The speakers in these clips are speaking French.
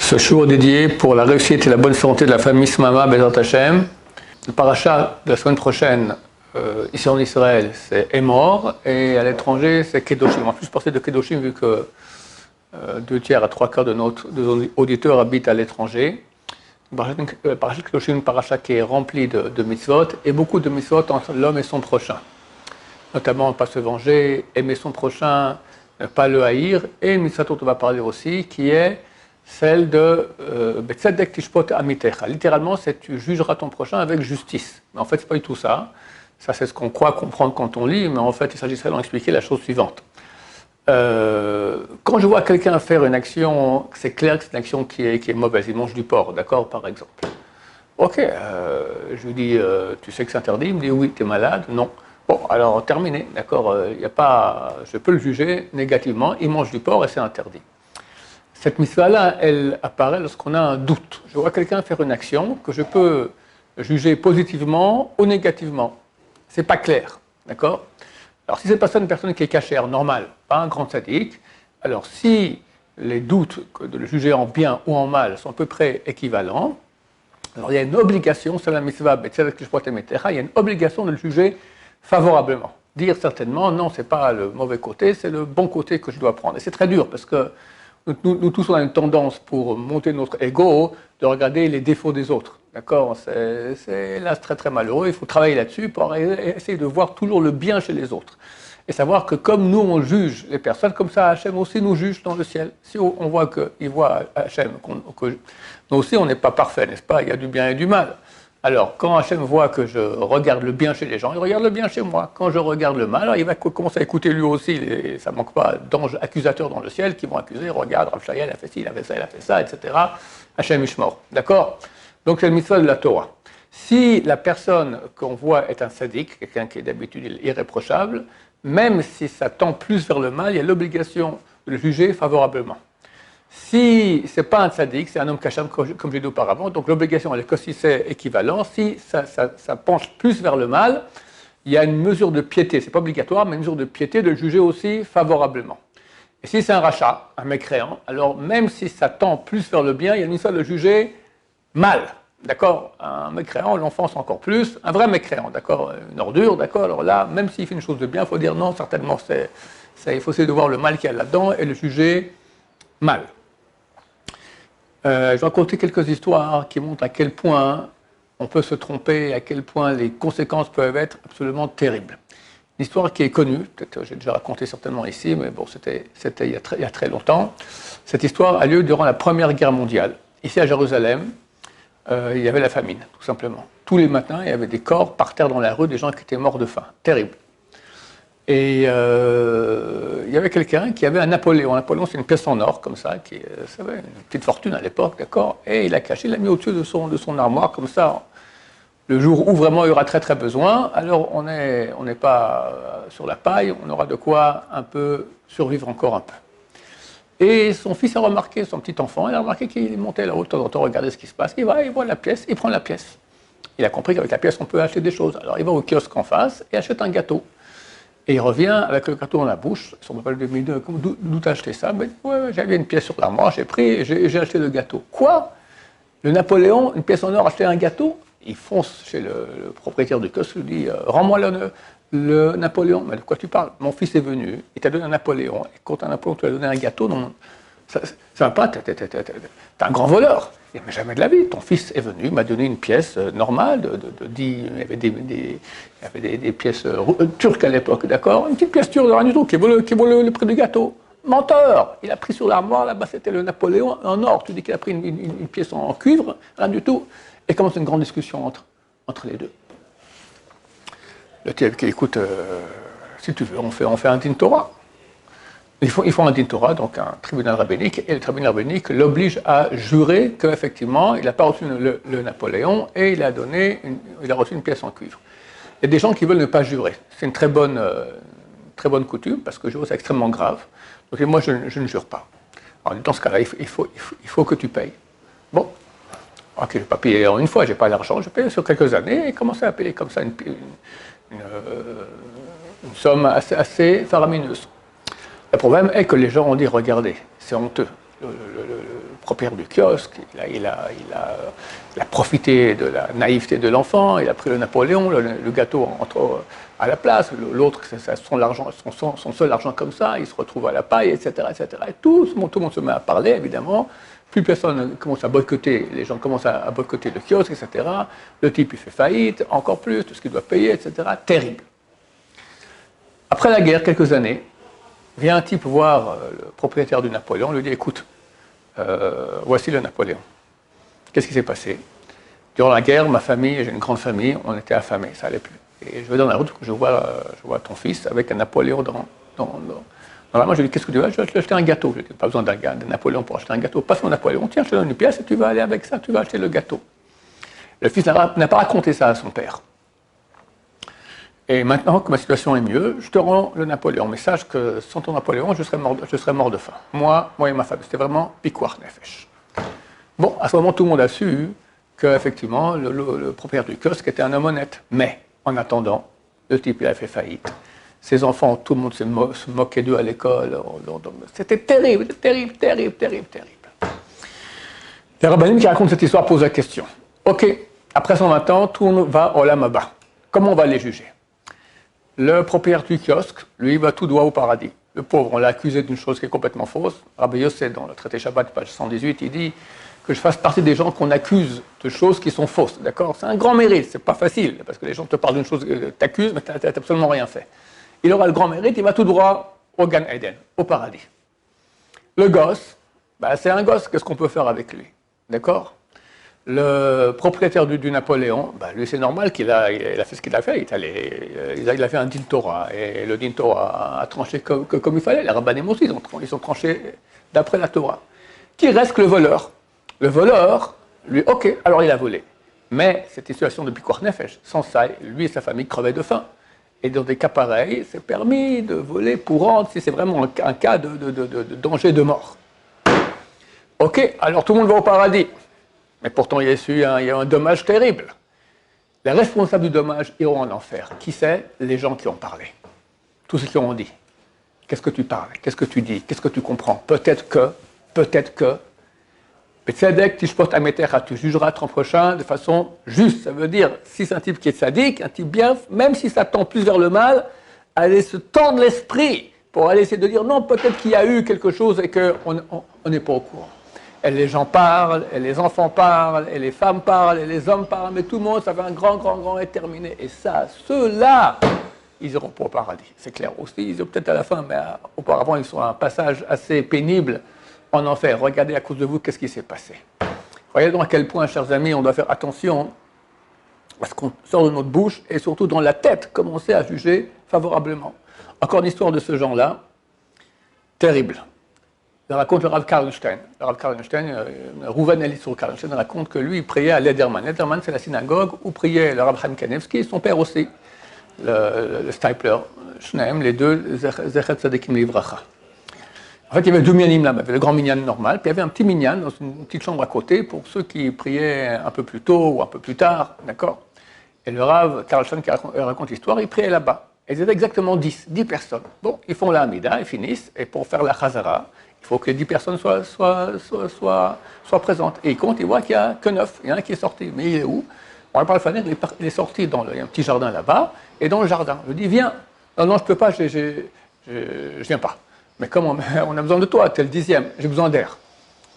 Ce shiur dédié pour la réussite et la bonne santé de la famille Smama Bezrat Hashem. Le paracha de la semaine prochaine, ici en Israël, c'est Emor, et à l'étranger, c'est Kedoshim. On va plus parler de Kedoshim vu que 2 tiers à 3 quarts de nos auditeurs habitent à l'étranger. Le paracha de Kedoshim, un paracha qui est rempli de mitzvot, et beaucoup de mitzvot entre l'homme et son prochain. Notamment, ne pas se venger, aimer son prochain, ne pas le haïr, et une mitzvah dont on va parler aussi, qui est celle de Betzedek Tishpot Amitecha. Littéralement, c'est tu jugeras ton prochain avec justice. Mais en fait, c'est pas du tout ça. Ça, c'est ce qu'on croit comprendre quand on lit, mais en fait, il s'agirait d'en expliquer la chose suivante. Quand je vois quelqu'un faire une action, c'est clair que c'est une action qui est mauvaise. Il mange du porc, d'accord, par exemple. Ok, je lui dis, tu sais que c'est interdit? Il me dit, oui, tu es malade? Non. Bon, alors terminé, d'accord, je peux le juger négativement, il mange du porc et c'est interdit. Cette mitzvah-là, elle apparaît lorsqu'on a un doute. Je vois quelqu'un faire une action que je peux juger positivement ou négativement. C'est pas clair, d'accord? Alors si cette personne est une personne qui est cachère, normale, pas un grand sadique, alors si les doutes de le juger en bien ou en mal sont à peu près équivalents, alors il y a une obligation, c'est la mitzvah, il y a une obligation de le juger favorablement. Dire certainement, non, c'est pas le mauvais côté, c'est le bon côté que je dois prendre. Et c'est très dur parce que nous tous, on a une tendance pour monter notre ego de regarder les défauts des autres. D'accord? C'est là très très malheureux. Il faut travailler là-dessus pour essayer de voir toujours le bien chez les autres. Et savoir que comme nous, on juge les personnes, comme ça, Hachem aussi nous juge dans le ciel. Si on voit qu'il voit Hachem, que nous aussi, on n'est pas parfait, n'est-ce pas? Il y a du bien et du mal. Alors, quand Hachem voit que je regarde le bien chez les gens, il regarde le bien chez moi. Quand je regarde le mal, alors il va commencer à écouter lui aussi. Ça ne manque pas d'anges accusateurs dans le ciel qui vont accuser. Regarde, Rav Shaya, il a fait ci, il a fait ça, etc. Hachem Ishmor. D'accord? Donc, c'est le mitzvah de la Torah. Si la personne qu'on voit est un sadique, quelqu'un qui est d'habitude irréprochable, même si ça tend plus vers le mal, il y a l'obligation de le juger favorablement. Si ce n'est pas un tzaddik, c'est un homme kacham, comme j'ai dit auparavant, donc l'obligation elle est que si c'est équivalent, si ça penche plus vers le mal, il y a une mesure de piété, ce n'est pas obligatoire, mais une mesure de piété de le juger aussi favorablement. Et si c'est un rachat, un mécréant, alors même si ça tend plus vers le bien, il y a une histoire de le juger mal, d'accord? Un mécréant, on l'enfonce encore plus, un vrai mécréant, d'accord? Une ordure, d'accord? Alors là, même s'il fait une chose de bien, il faut dire non, certainement, il faut essayer de voir le mal qu'il y a là-dedans et le juger mal. Je vais raconter quelques histoires qui montrent à quel point on peut se tromper, à quel point les conséquences peuvent être absolument terribles. Une histoire qui est connue, peut-être j'ai déjà raconté certainement ici, mais bon, c'était il y a très longtemps. Cette histoire a lieu durant la Première Guerre mondiale. Ici à Jérusalem, il y avait la famine, tout simplement. Tous les matins, il y avait des corps par terre dans la rue, des gens qui étaient morts de faim. Terrible. Et il y avait quelqu'un qui avait un Napoléon. Un Napoléon, c'est une pièce en or, comme ça, qui savait, une petite fortune à l'époque, d'accord? Et il l'a caché, il l'a mis au-dessus de son armoire, comme ça, le jour où vraiment il y aura très très besoin, alors on n'est pas sur la paille, on aura de quoi un peu survivre encore un peu. Et son fils a remarqué, son petit enfant, il a remarqué qu'il montait là-haut, de temps en temps, regarder ce qui se passe, il voit la pièce, il prend la pièce. Il a compris qu'avec la pièce, on peut acheter des choses. Alors il va au kiosque en face et achète un gâteau. Et il revient avec le gâteau dans la bouche. Son papa lui dit, d'où t'as acheté ça? Ben, ouais, j'avais une pièce sur l'armoire, j'ai pris et j'ai acheté le gâteau. Quoi? Le Napoléon, une pièce en or, acheter un gâteau? Il fonce chez le propriétaire du kiosque, il lui dit, rends-moi le Napoléon. Mais de quoi tu parles? Mon fils est venu, il t'a donné un Napoléon. Et quand un Napoléon te l'a donné un gâteau, non, ça va pas, t'es un grand voleur. Mais jamais de la vie. Ton fils est venu, m'a donné une pièce normale, il y avait des pièces turques à l'époque, d'accord? Une petite pièce turque de rien du tout, qui vaut le prix du gâteau. Menteur! Il a pris sur l'armoire, là-bas c'était le Napoléon en or. Tu dis qu'il a pris une pièce en cuivre, rien du tout. Et commence une grande discussion entre les deux. Le type qui écoute, si tu veux, on fait un din Torah. Ils font un din Torah, donc un tribunal rabbinique, et le tribunal rabbinique l'oblige à jurer qu'effectivement, il n'a pas reçu le Napoléon et il a reçu une pièce en cuivre. Il y a des gens qui veulent ne pas jurer. C'est une très bonne coutume, parce que jurer, c'est extrêmement grave. Donc moi, je ne jure pas. Alors, dans ce cas-là, il faut que tu payes. Bon, ok, je ne vais pas payer en une fois, je n'ai pas l'argent, je paye sur quelques années, et commencer à payer comme ça une somme assez faramineuse. Le problème est que les gens ont dit, regardez, c'est honteux. Le propriétaire du kiosque, il a profité de la naïveté de l'enfant, il a pris le Napoléon, le gâteau à la place, l'autre, c'est son seul argent comme ça, il se retrouve à la paille, etc. etc. Et tout le monde se met à parler, évidemment. Plus personne commence à boycotter, les gens commencent à boycotter le kiosque, etc. Le type, il fait faillite, encore plus, tout ce qu'il doit payer, etc. Terrible. Après la guerre, quelques années, vient un type voir le propriétaire du Napoléon, lui dit, écoute, voici le Napoléon. Qu'est-ce qui s'est passé? Durant la guerre, ma famille, j'ai une grande famille, on était affamés, ça allait plus. Et je vais dans la route, je vois ton fils avec un Napoléon dans la main. Je lui dis, qu'est-ce que tu veux? Je vais te acheter un gâteau. Je lui dis, pas besoin d'un Napoléon pour acheter un gâteau. Passe mon Napoléon, tiens, je te donne une pièce et tu vas aller avec ça, tu vas acheter le gâteau. Le fils n'a pas raconté ça à son père. Et maintenant que ma situation est mieux, je te rends le Napoléon. Mais sache que sans ton Napoléon, je serais mort de faim. Moi et ma femme. C'était vraiment piquoir nefesh. Bon, à ce moment, tout le monde a su qu'effectivement, le propriétaire du kiosque était un homme honnête. Mais, en attendant, le type, il a fait faillite. Ses enfants, tout le monde se moquait d'eux à l'école. C'était terrible, terrible, terrible, terrible, terrible. Les rabbinim qui racontent cette histoire posent la question. Ok, après 120 ans, tout le monde va au Olam Haba. Comment on va les juger? Le propriétaire du kiosque, lui, il va tout droit au paradis. Le pauvre, on l'a accusé d'une chose qui est complètement fausse. Rabbi Yossé, dans le traité Shabbat, page 118, il dit que je fasse partie des gens qu'on accuse de choses qui sont fausses. D'accord? C'est un grand mérite, c'est pas facile, parce que les gens te parlent d'une chose, t'accusent, mais tu n'as absolument rien fait. Il aura le grand mérite, il va tout droit au Gan Eden, au paradis. Le gosse, c'est un gosse, qu'est-ce qu'on peut faire avec lui? D'accord? Le propriétaire du Napoléon, lui c'est normal qu'il a fait ce qu'il a fait, il a fait un din Torah, et le din Torah a tranché comme il fallait, les rabbanim aussi, ils ont tranché d'après la Torah. Qui reste que le voleur? Le voleur, lui, ok, alors il a volé. Mais cette situation de piquoir nefesh, sans ça, lui et sa famille crevaient de faim. Et dans des cas pareils, c'est permis de voler pour rendre si c'est vraiment un cas de danger de mort. Ok, alors tout le monde va au paradis. Mais pourtant, il y a eu un dommage terrible. Les responsables du dommage iront en enfer. Qui c'est? Les gens qui ont parlé. Tous ceux qui ont dit. Qu'est-ce que tu parles? Qu'est-ce que tu dis? Qu'est-ce que tu comprends? Peut-être que. Betzedek tishpot ametecha, tu jugeras ton prochain de façon juste. Ça veut dire, si c'est un type qui est sadique, un type bien, même si ça tend plus vers le mal, aller se tendre l'esprit pour aller essayer de dire non, peut-être qu'il y a eu quelque chose et qu'on n'est pas au courant. Et les gens parlent, et les enfants parlent, et les femmes parlent, et les hommes parlent, mais tout le monde, ça fait un grand et terminé. Et ça, ceux-là, ils iront pas au paradis. C'est clair aussi, ils iront peut-être à la fin, mais auparavant, ils sont à un passage assez pénible en enfer. Regardez à cause de vous, qu'est-ce qui s'est passé. Voyez donc à quel point, chers amis, on doit faire attention à ce qu'on sort de notre bouche, et surtout dans la tête, commencer à juger favorablement. Encore une histoire de ce genre-là, terrible. Il raconte le Rav Karlstein. Le Rav Karlstein, Rouven Elissur Karlstein, raconte que lui, il priait à Lederman. Lederman, c'est la synagogue où priait le Rav Chaim Kanevski et son père aussi, le Stipler, Shneim, les deux, Zechet Tzadikim Livracha. En fait, il y avait deux minyanim là, il y avait le grand minyan normal, puis il y avait un petit minyan dans une petite chambre à côté pour ceux qui priaient un peu plus tôt ou un peu plus tard, d'accord? Et le Rav Karlstein qui raconte l'histoire, il priait là-bas. Et ils étaient exactement 10 personnes. Bon, ils font la Hamida, ils finissent, et pour faire la Chazara, il faut que les 10 personnes soient présentes. Et il compte, il voit qu'il n'y a que 9. Il y en a un qui est sorti. Mais il est où? On va par la fenêtre, il est sorti il y a un petit jardin là-bas, et dans le jardin. Je lui dis, viens. Non, je ne peux pas, je viens pas. Mais comment? On a besoin de toi, tu es le 10e, j'ai besoin d'air.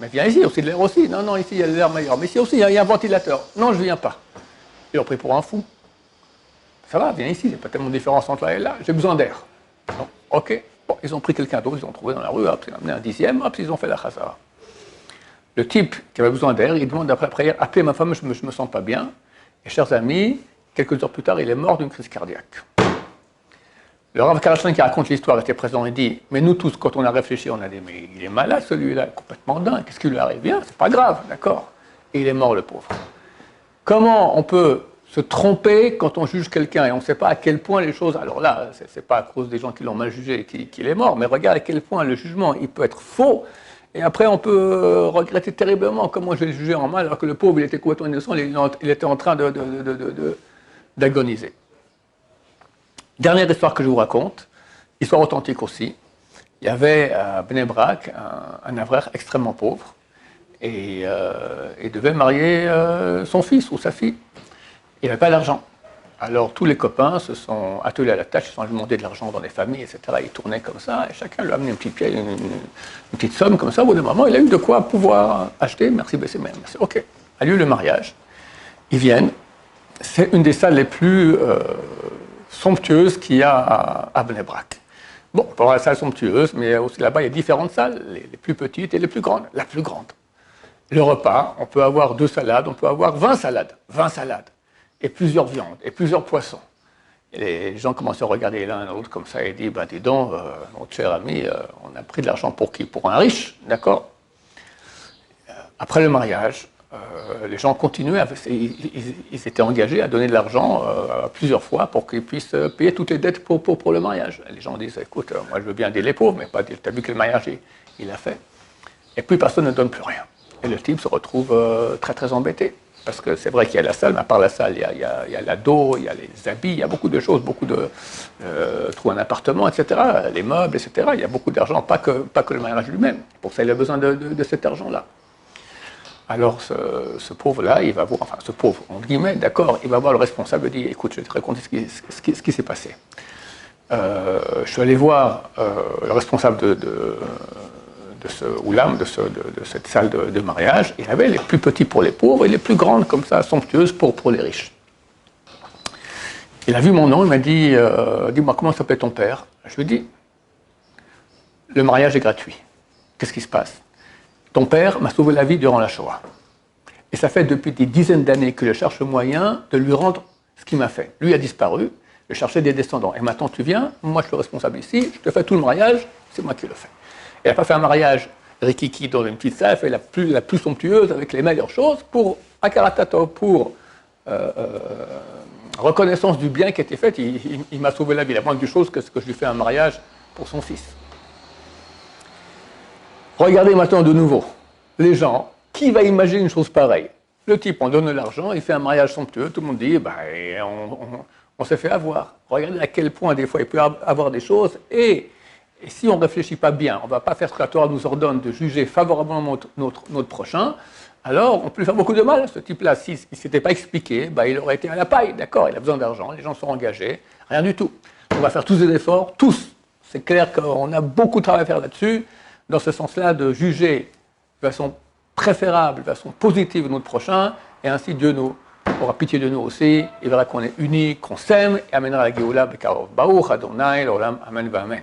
Mais viens ici, aussi de l'air aussi. Non, ici il y a de l'air meilleur. Mais ici aussi, il y a un ventilateur. Non, je ne viens pas. Ils l'ont pris pour un fou. Ça va, viens ici, il n'y a pas tellement de différence entre là et là, j'ai besoin d'air. Non, ok. Bon, ils ont pris quelqu'un d'autre, ils ont trouvé dans la rue, hop, ils ont amené un 10e, hop, ils ont fait la chazara. Le type qui avait besoin d'air, il demande après la prière, appelez ma femme, je me sens pas bien. Et chers amis, quelques heures plus tard, il est mort d'une crise cardiaque. Le Rav Karlstein qui raconte l'histoire était présent et dit, mais nous tous, quand on a réfléchi, on a dit, mais il est malade celui-là, complètement dingue, qu'est-ce qui lui arrive? Bien, c'est pas grave, d'accord? Et il est mort le pauvre. Comment on peut se tromper quand on juge quelqu'un et on ne sait pas à quel point les choses... Alors là, ce n'est pas à cause des gens qui l'ont mal jugé qu'il est mort, mais regarde à quel point le jugement, il peut être faux, et après on peut regretter terriblement comment je l'ai jugé en mal, alors que le pauvre, il était complètement innocent, il était en train d'agoniser. Dernière histoire que je vous raconte, histoire authentique aussi. Il y avait à Bnei Brak un avraire extrêmement pauvre, et il devait marier son fils ou sa fille. Il n'avait pas d'argent. Alors tous les copains se sont attelés à la tâche, ils sont allés demander de l'argent dans les familles, etc. Ils tournaient comme ça, et chacun lui a amené une petite somme comme ça. Au bout d'un moment, il a eu de quoi pouvoir acheter. Merci, Bessémer. Merci. Ok. A lieu le mariage. Ils viennent. C'est une des salles les plus somptueuses qu'il y a à Bnei Brak. Bon, on peut avoir la salle somptueuse, mais aussi là-bas, il y a différentes salles, les plus petites et les plus grandes. La plus grande. Le repas, on peut avoir 2 salades, on peut avoir 20 salades. 20 salades. Et plusieurs viandes, et plusieurs poissons. Et les gens commencent à regarder l'un l'autre comme ça et disent, ben dis donc, notre cher ami, on a pris de l'argent pour qui? Pour un riche, d'accord? Après le mariage, les gens continuaient, ils étaient engagés à donner de l'argent plusieurs fois pour qu'ils puissent payer toutes les dettes pour le mariage. Et les gens disent, écoute, moi je veux bien aider les pauvres, mais pas dire, t'as vu que le mariage il a fait. Et puis personne ne donne plus rien. Et le type se retrouve très très embêté. Parce que c'est vrai qu'il y a la salle, mais à part la salle, il y a l'ado, il y a les habits, il y a beaucoup de choses, beaucoup de... trouver un appartement, etc., les meubles, etc. Il y a beaucoup d'argent, pas que le mariage lui-même. Pour ça, il a besoin de cet argent-là. Alors, ce pauvre-là, il va voir, enfin, ce pauvre, entre guillemets, d'accord, il va voir le responsable et dire, écoute, je vais te raconter ce qui s'est passé. Je suis allé voir le responsable de ce oulam, de cette salle de mariage. Il avait les plus petits pour les pauvres et les plus grandes, comme ça, somptueuses pour les riches. Il a vu mon nom, il m'a dit, dis-moi, comment s'appelle ton père? Je lui ai dit, le mariage est gratuit. Qu'est-ce qui se passe? Ton père m'a sauvé la vie durant la Shoah. Et ça fait depuis des dizaines d'années que je cherche le moyen de lui rendre ce qu'il m'a fait. Lui a disparu, je cherchais des descendants. Et maintenant tu viens, moi je suis le responsable ici, je te fais tout le mariage, c'est moi qui le fais. Il n'a pas fait un mariage rikiki dans une petite salle, il a fait la plus somptueuse avec les meilleures choses pour Akaratato, pour reconnaissance du bien qui a été fait. Il m'a sauvé la vie. La moindre chose que je lui fais un mariage pour son fils. Regardez maintenant de nouveau les gens. Qui va imaginer une chose pareille? Le type, on donne de l'argent, il fait un mariage somptueux, tout le monde dit, bah, on s'est fait avoir. Regardez à quel point des fois il peut avoir des choses et si on ne réfléchit pas bien, on ne va pas faire ce que la Torah nous ordonne de juger favorablement notre prochain, alors on peut lui faire beaucoup de mal. Ce type-là, s'il ne s'était pas expliqué, bah, il aurait été à la paille, d'accord, il a besoin d'argent, les gens sont engagés, rien du tout. On va faire tous des efforts, tous. C'est clair qu'on a beaucoup de travail à faire là-dessus, dans ce sens-là de juger de façon préférable, de façon positive notre prochain, et ainsi Dieu aura pitié de nous aussi, il verra qu'on est unis, qu'on s'aime, et amènera la Géoula, Bekarov Baruch, Adonai, l'Olam, Amen, Amen.